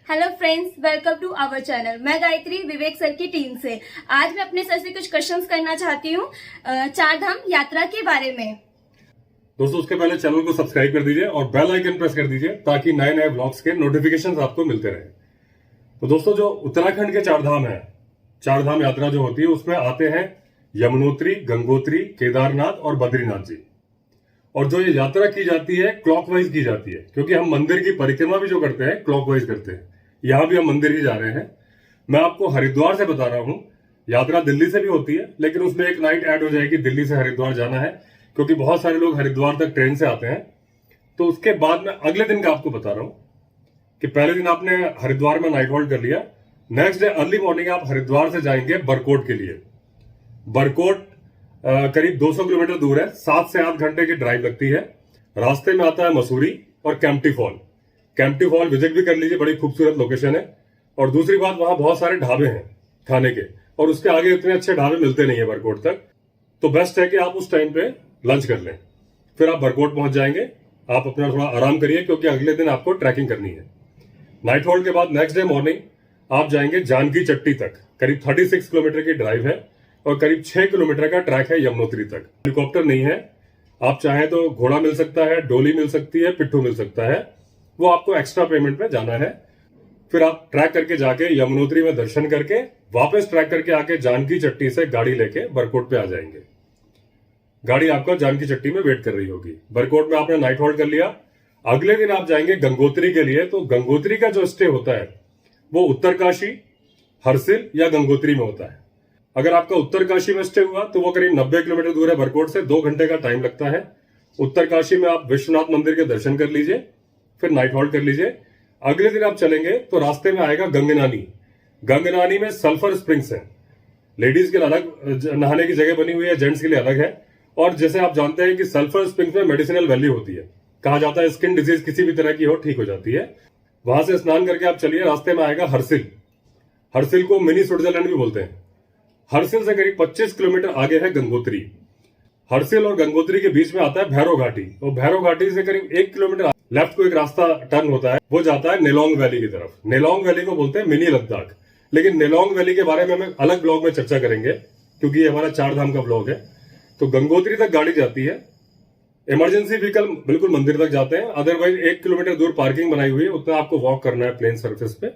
Hello friends, welcome to our channel. मैं Gayatri Vivek sir की team से आज मैं अपने सर से कुछ क्वेश्चंस करना चाहती हूँ चार धाम यात्रा के बारे में। दोस्तों, उसके पहले चैनल को सब्सक्राइब कर दीजिए और बेल आइकन प्रेस कर दीजिए ताकि नए नए ब्लॉग्स के नोटिफिकेशंस आपको मिलते रहे। तो दोस्तों, जो उत्तराखंड के चार धाम है, चार धाम यात्रा जो होती है उसमें आते हैं यमुनोत्री, गंगोत्री, केदारनाथ और बद्रीनाथ जी। और जो ये यात्रा की जाती है क्लॉकवाइज की जाती है, क्योंकि हम मंदिर की परिक्रमा भी जो करते हैं क्लॉकवाइज करते हैं। यहां भी हम मंदिर ही जा रहे हैं। मैं आपको हरिद्वार से बता रहा हूं। यात्रा दिल्ली से भी होती है, लेकिन उसमें एक नाइट ऐड हो जाएगी, दिल्ली से हरिद्वार जाना है, क्योंकि बहुत सारे लोग हरिद्वार तक ट्रेन से आते हैं। तो उसके बाद मैं अगले दिन का आपको बता रहा हूं कि पहले दिन आपने हरिद्वार में नाइट होल्ड कर लिया। नेक्स्ट डे अर्ली मॉर्निंग आप हरिद्वार से जाएंगे बरकोट के लिए। बरकोट करीब 200 किलोमीटर दूर है, 7 से 8 घंटे की ड्राइव लगती है। रास्ते में आता है मसूरी और Kempty fall. Kempty fall visit भी कर लीजिए, बड़ी खूबसूरत लोकेशन है। और दूसरी बात, वहां बहुत सारे ढाबे हैं खाने के, और उसके आगे इतने अच्छे ढाबे मिलते नहीं है बरकोट तक। तो बेस्ट है कि आप उस टाइम पे लंच कर लें, फिर आप बरकोट पहुंच जाएंगे। आप अपना थोड़ा आराम करिए, क्योंकि अगले दिन आपको ट्रैकिंग करनी है। नाइट होल्ड के बाद नेक्स्ट डे मॉर्निंग आप जाएंगे जानकी चट्टी तक। करीब 36 किलोमीटर की ड्राइव है और करीब 6 किलोमीटर का ट्रैक है यमुनोत्री तक। हेलीकॉप्टर नहीं है, आप चाहें तो घोड़ा मिल सकता है, डोली मिल सकती है, पिट्ठू मिल सकता है, वो आपको एक्स्ट्रा पेमेंट पे जाना है। फिर आप ट्रैक करके जाके यमुनोत्री में दर्शन करके वापस ट्रैक करके आके जानकी चट्टी से गाड़ी लेके बरकोट पे आ जाएंगे। गाड़ी आपका जानकी चट्टी में वेट कर रही होगी। बरकोट में आपने नाइट होल्ड कर लिया। अगले दिन आप जाएंगे गंगोत्री के लिए। तो गंगोत्री का जो स्टे होता है वो उत्तरकाशी, हरसिल या गंगोत्री में होता है। अगर आपका उत्तरकाशी में स्टे हुआ तो वो करीब 90 किलोमीटर दूर है बरकोट से, 2 घंटे का टाइम लगता है। उत्तरकाशी में आप विश्वनाथ मंदिर के दर्शन कर लीजिए, फिर नाइट होल्ड कर लीजिए। अगले दिन आप चलेंगे तो रास्ते में आएगा गंगनानी। गंगनानी में सल्फर स्प्रिंग्स है। लेडीज के लिए अलग नहाने की जगह बनी हुई है, जेंट्स के लिए अलग है। और जैसे आप जानते हैं कि सल्फर स्प्रिंग्स में मेडिसिनल वैल्यू होती है, कहा जाता है स्किन डिजीज किसी भी तरह की हो ठीक हो जाती है। वहां से स्नान करके आप चलिए, रास्ते में आएगा हरसिल। हरसिल को मिनी स्विट्जरलैंड भी बोलते हैं। हरसिल से करीब 25 किलोमीटर आगे है गंगोत्री। हरसिल और गंगोत्री के बीच में आता है भैरव घाटी, और भैरव घाटी से करीब 1 किलोमीटर लेफ्ट को एक रास्ता टर्न होता है, वो जाता है नेलोंग वैली की तरफ। नेलोंग वैली को बोलते हैं मिनी लद्दाख। लेकिन नेलोंग वैली के बारे में हम अलग ब्लॉग में चर्चा करेंगे, क्योंकि ये हमारा चार धाम का ब्लॉग है। तो गंगोत्री तक गाड़ी जाती है। इमरजेंसी व्हीकल बिल्कुल मंदिर तक जाते हैं, अदरवाइज 1 किलोमीटर दूर पार्किंग बनाई हुई है, उतना आपको वॉक करना है प्लेन सर्फेस पे।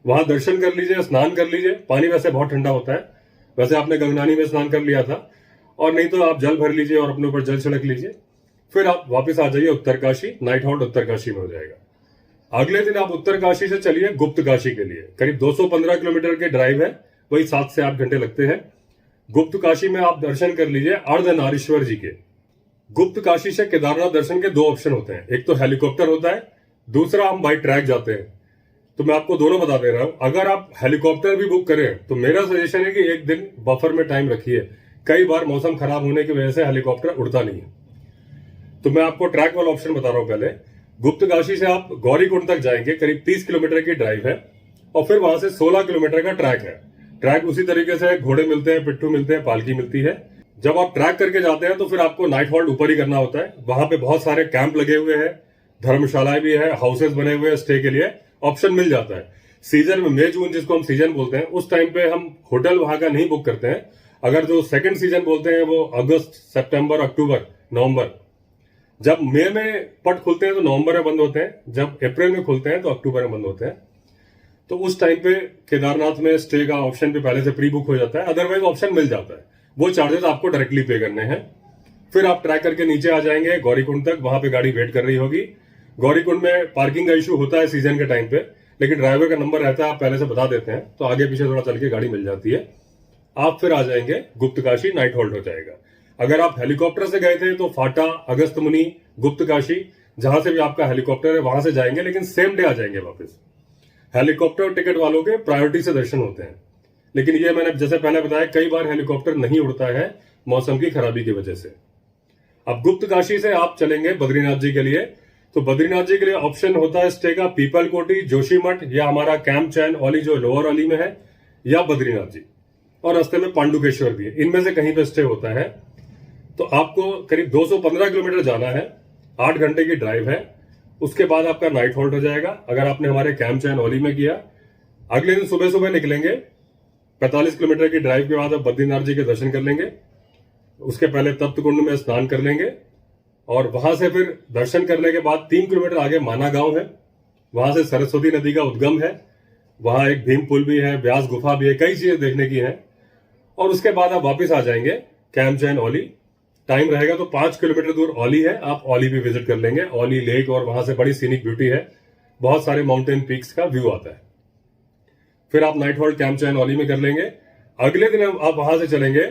वहां दर्शन कर लीजिए, स्नान कर लीजिए। पानी वैसे बहुत ठंडा होता है, वैसे आपने गंगनानी में स्नान कर लिया था, और नहीं तो आप जल भर लीजिए और अपने ऊपर जल छिड़क लीजिए। फिर आप वापस आ जाइए उत्तरकाशी। नाइट होल्ड उत्तरकाशी में हो जाएगा। अगले दिन आप उत्तरकाशी से चलिए गुप्त काशी के लिए। करीब 215 किलोमीटर की ड्राइव है, वही 7 से 8 घंटे लगते हैं। गुप्त काशी में आप दर्शन कर लीजिए अर्धनारीश्वर जी के। गुप्त काशी से केदारनाथ दर्शन के 2 ऑप्शन होते हैं, एक तो हेलीकॉप्टर होता है, दूसरा हम बाई ट्रैक जाते हैं। तो मैं आपको दोनों बता दे रहा हूं। अगर आप हेलीकॉप्टर भी बुक करें तो मेरा सजेशन है कि एक दिन बफर में टाइम रखिए। कई बार मौसम खराब होने की वजह से हेलीकॉप्टर उड़ता नहीं है। तो मैं आपको ट्रैक वाला ऑप्शन बता रहा हूं। पहले गुप्त काशी से आप गौरीकुंड तक जाएंगे, करीब 30 किलोमीटर की ड्राइव है, और फिर वहां से 16 किलोमीटर का ट्रैक है। ट्रैक उसी तरीके से घोड़े मिलते हैं, पिट्ठू मिलते हैं, पालकी मिलती है। जब आप ट्रैक करके जाते हैं तो फिर आपको नाइट होल्ड ऊपर ही करना होता है। वहां पे बहुत सारे कैंप लगे हुए हैं, धर्मशालाएं भी है, हाउसेस बने हुए हैं, स्टे के लिए ऑप्शन मिल जाता है। सीजन में मई जून, जिसको हम सीजन बोलते हैं, उस टाइम पे हम होटल वहां का नहीं बुक करते हैं। अगर जो सेकंड सीजन बोलते हैं वो अगस्त, सितंबर, अक्टूबर, नवंबर। जब मई में पट खुलते हैं तो नवंबर में बंद होते हैं, जब अप्रैल में खुलते हैं तो अक्टूबर में बंद होते हैं। तो उस टाइम पे केदारनाथ में स्टे का ऑप्शन पे पहले से प्री बुक हो जाता है, अदरवाइज ऑप्शन मिल जाता है। वो चार्जेस आपको डायरेक्टली पे करने हैं। फिर आप ट्रैक करके नीचे आ जाएंगे गौरीकुंड तक, वहां पे गाड़ी वेट कर रही होगी। गौरीकुंड में पार्किंग का इशू होता है सीजन के टाइम पे, लेकिन ड्राइवर का नंबर रहता है, आप पहले से बता देते हैं तो आगे पीछे थोड़ा चल के गाड़ी मिल जाती है। आप फिर आ जाएंगे गुप्त काशी, नाइट होल्ड हो जाएगा। अगर आप हेलीकॉप्टर से गए थे तो फाटा, अगस्त मुनि, गुप्त काशी, जहां से भी आपका हेलीकॉप्टर है वहां से जाएंगे, लेकिन सेम डे आ जाएंगे वापस। हेलीकॉप्टर टिकट वालों के प्रायोरिटी से दर्शन होते हैं, लेकिन ये मैंने जैसे पहले बताया कई बार हेलीकॉप्टर नहीं उड़ता है मौसम की खराबी की वजह से। अब गुप्त काशी से आप चलेंगे बद्रीनाथ जी के लिए। तो बद्रीनाथ जी के लिए ऑप्शन होता है स्टे का पीपल कोटी, जोशीमठ, या हमारा कैंप चैन ओली जो लोअर ओली में है, या बद्रीनाथ जी। और रास्ते में पांडुकेश्वर भी है, इनमें से कहीं पे स्टे होता है। तो आपको करीब 215 किलोमीटर जाना है, 8 घंटे की ड्राइव है। उसके बाद आपका नाइट हॉल्ट हो जाएगा। अगर आपने हमारे कैंप चैन ओली में किया, अगले दिन सुबह सुबह निकलेंगे। 45 किलोमीटर की ड्राइव के बाद आप बद्रीनाथ जी के दर्शन कर लेंगे। उसके पहले तप्त कुंड में स्नान कर लेंगे और वहां से फिर दर्शन करने के बाद 3 किलोमीटर आगे माना गांव है, वहां से सरस्वती नदी का उद्गम है, वहां एक भीम पुल भी है, व्यास गुफा भी है, कई चीजें देखने की हैं। और उसके बाद आप वापस आ जाएंगे कैंप चैन ओली। टाइम रहेगा तो 5 किलोमीटर दूर ओली है, आप ओली भी विजिट कर लेंगे। ओली लेक और वहां से बड़ी सीनिक ब्यूटी है, बहुत सारे माउंटेन पीक्स का व्यू आता है। फिर आप नाइट हॉल्ट कैंप चैन ओली में कर लेंगे। अगले दिन आप वहां से चलेंगे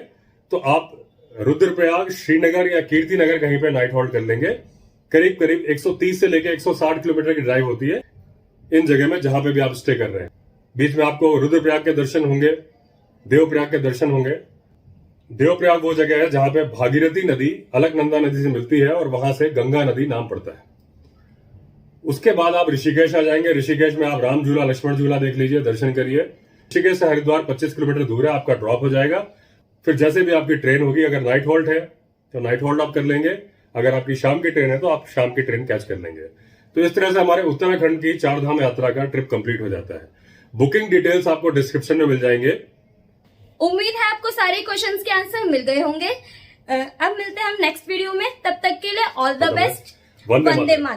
तो आप रुद्रप्रयाग, श्रीनगर या कीर्ति नगर कहीं पे नाइट हॉल्ट कर लेंगे। करीब करीब 130 से लेकर 160 किलोमीटर की ड्राइव होती है इन जगह में जहां पे भी आप स्टे कर रहे हैं। बीच में आपको रुद्रप्रयाग के दर्शन होंगे, देवप्रयाग के दर्शन होंगे। देवप्रयाग वो जगह है जहां पे भागीरथी नदी अलकनंदा नदी से मिलती है और वहां से गंगा नदी नाम पड़ता है। उसके बाद आप ऋषिकेश आ जाएंगे। ऋषिकेश में आप राम झूला, लक्ष्मण झूला देख लीजिए, दर्शन करिए। ऋषिकेश से हरिद्वार 25 किलोमीटर दूर है, आपका ड्रॉप हो जाएगा। फिर जैसे भी आपकी ट्रेन होगी, अगर नाइट हॉल्ट है तो नाइट हॉल्ट आप कर लेंगे, अगर आपकी शाम की ट्रेन है तो आप शाम की ट्रेन कैच कर लेंगे। तो इस तरह से हमारे उत्तराखंड की 4 धाम यात्रा का ट्रिप कंप्लीट हो जाता है। बुकिंग डिटेल्स आपको डिस्क्रिप्शन में मिल जाएंगे। उम्मीद है आपको सारे क्वेश्चंस के आंसर मिल गए होंगे। अब मिलते हैं हम नेक्स्ट वीडियो में, तब तक के लिए all the best. Vande Vande Mataram. Mataram.